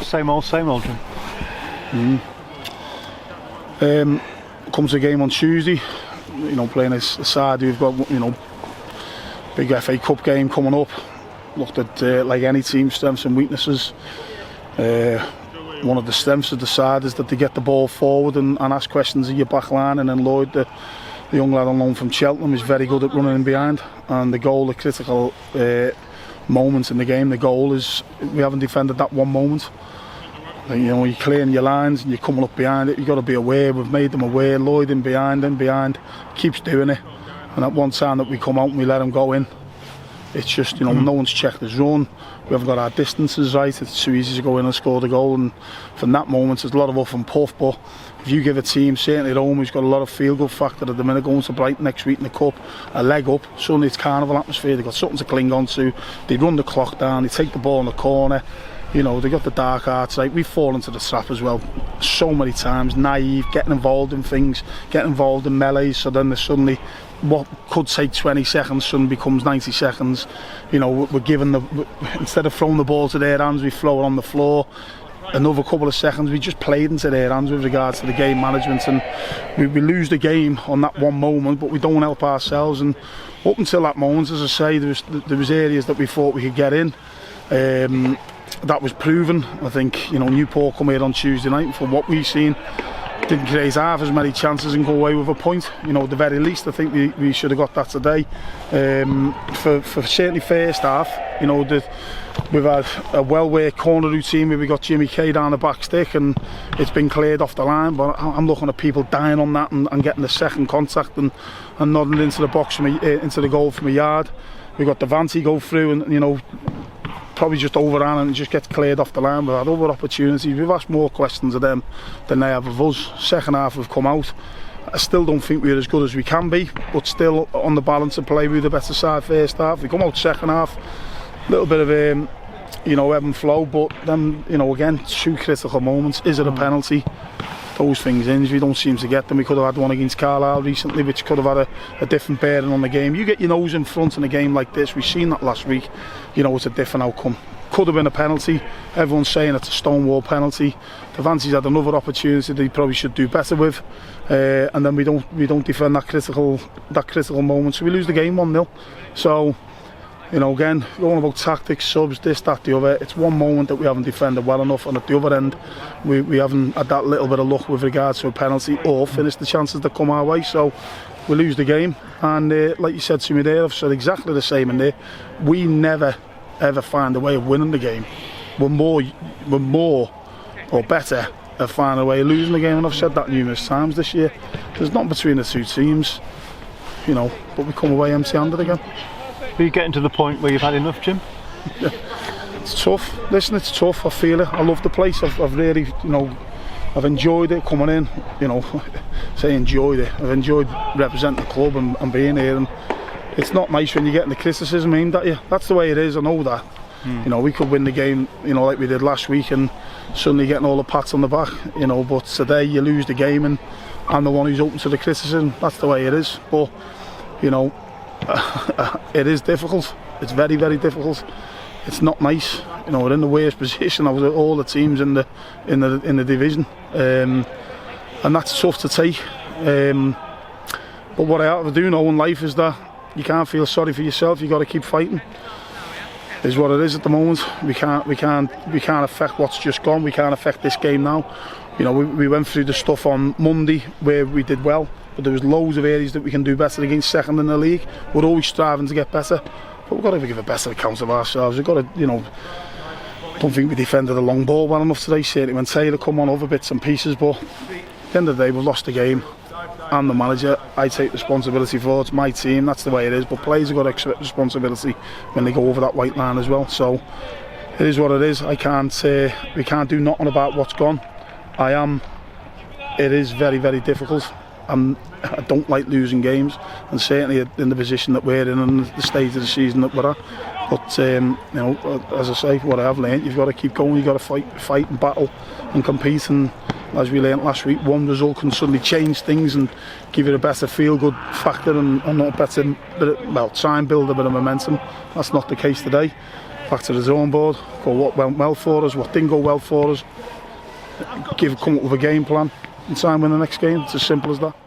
same old, Jim? Come to a game on Tuesday, playing a side who've got, big FA Cup game coming up. Looked at like any team, strengths and weaknesses. One of the strengths of the side is that they get the ball forward and ask questions of your back line, and then Lloyd, the young lad on loan from Cheltenham, is very good at running in behind. And the goal, the critical moments in the game, the goal is we haven't defended that one moment. You're clearing your lines and you're coming up behind it. You've got to be aware. We've made them aware. Lloyd in behind, keeps doing it. And at one time that we come out and we let him go in, it's just, no one's checked his run. We haven't got our distances right. It's too easy to go in and score the goal. And from that moment, there's a lot of huff and puff. But if you give a team, certainly at home, who's got a lot of feel-good factor at the minute, going to Brighton next week in the Cup, a leg up, suddenly it's carnival atmosphere. They've got something to cling on to. They run the clock down. They take the ball in the corner. They got the dark arts right. We've fallen into the trap as well so many times, naive, getting involved in things, getting involved in melees, so then there's suddenly what could take 20 seconds suddenly becomes 90 seconds. We're given instead of throwing the ball to their hands, we throw it on the floor. Another couple of seconds, we just played into their hands with regards to the game management, and we lose the game on that one moment, but we don't help ourselves. And up until that moment, as I say, there was areas that we thought we could get in. That was proven. I think Newport come here on Tuesday night, and from what we've seen, didn't create half as many chances and go away with a point. At the very least, I think we should have got that today. For certainly first half, we've had a well-worked corner routine where we got Jimmy Kay down the back stick and it's been cleared off the line. But I'm looking at people dying on that and getting the second contact and nodding into the box into the goal from a yard. We got Devante go through and probably just overran and just gets cleared off the line. We've had other opportunities. We've asked more questions of them than they have of us. Second half we've come out. I still don't think we're as good as we can be, but still on the balance of play, we're the better side first half. We come out second half, a little bit of ebb and flow, but then again, two critical moments. Is it a penalty? Those things we don't seem to get them. We could have had one against Carlisle recently, which could have had a different bearing on the game. You get your nose in front in a game like this, we've seen that last week, it's a different outcome. Could have been a penalty. Everyone's saying it's a stonewall penalty. Devante's had another opportunity that he probably should do better with, and then we don't defend that critical moment, so we lose the game 1-0. So again, going about tactics, subs, this, that, the other, it's one moment that we haven't defended well enough, and at the other end we haven't had that little bit of luck with regards to a penalty or finish the chances that come our way. So we lose the game, and like you said to me there, I've said exactly the same in there. We never ever find a way of winning the game. We're more or better at finding a way of losing the game, and I've said that numerous times this year. There's nothing between the two teams, but we come away empty-handed again. Are you getting to the point where you've had enough, Jim? Yeah. It's tough. Listen, it's tough. I feel it. I love the place. I've really, I've enjoyed it coming in. Say enjoyed it. I've enjoyed representing the club and being here. And it's not nice when you're getting the criticism aimed at you. That's the way it is. I know that. We could win the game, like we did last week, and suddenly getting all the pats on the back. But today you lose the game, and I'm the one who's open to the criticism. That's the way it is. But it is difficult. It's very, very difficult. It's not nice. We're in the worst position of all the teams in the division, and that's tough to take. But what I have to do know in life is that you can't feel sorry for yourself. You got to keep fighting. Is what it is at the moment. We can't affect what's just gone. We can't affect this game now. We went through the stuff on Monday where we did well, but there was loads of areas that we can do better against second in the league. We're always striving to get better, but we've got to give a better account of ourselves. We've got to, don't think we defended the long ball well enough today. Certainly when Taylor come on other bits and pieces, but at the end of the day we've lost the game. I'm the manager, I take responsibility for it. It's my team, that's the way it is, but players have got to accept responsibility when they go over that white line as well. So it is what it is. We can't do nothing about what's gone. It is very, very difficult. I don't like losing games, and certainly in the position that we're in and the stage of the season that we're at. But as I say, what I have learned, you've got to keep going. You've got to fight and battle and compete. And as we learned last week, one result can suddenly change things and give it a better feel-good factor and a better, try and build a bit of momentum. That's not the case today. back to the drawing board, go what went well for us, what didn't go well for us, come up with a game plan and try and win the next game. It's as simple as that.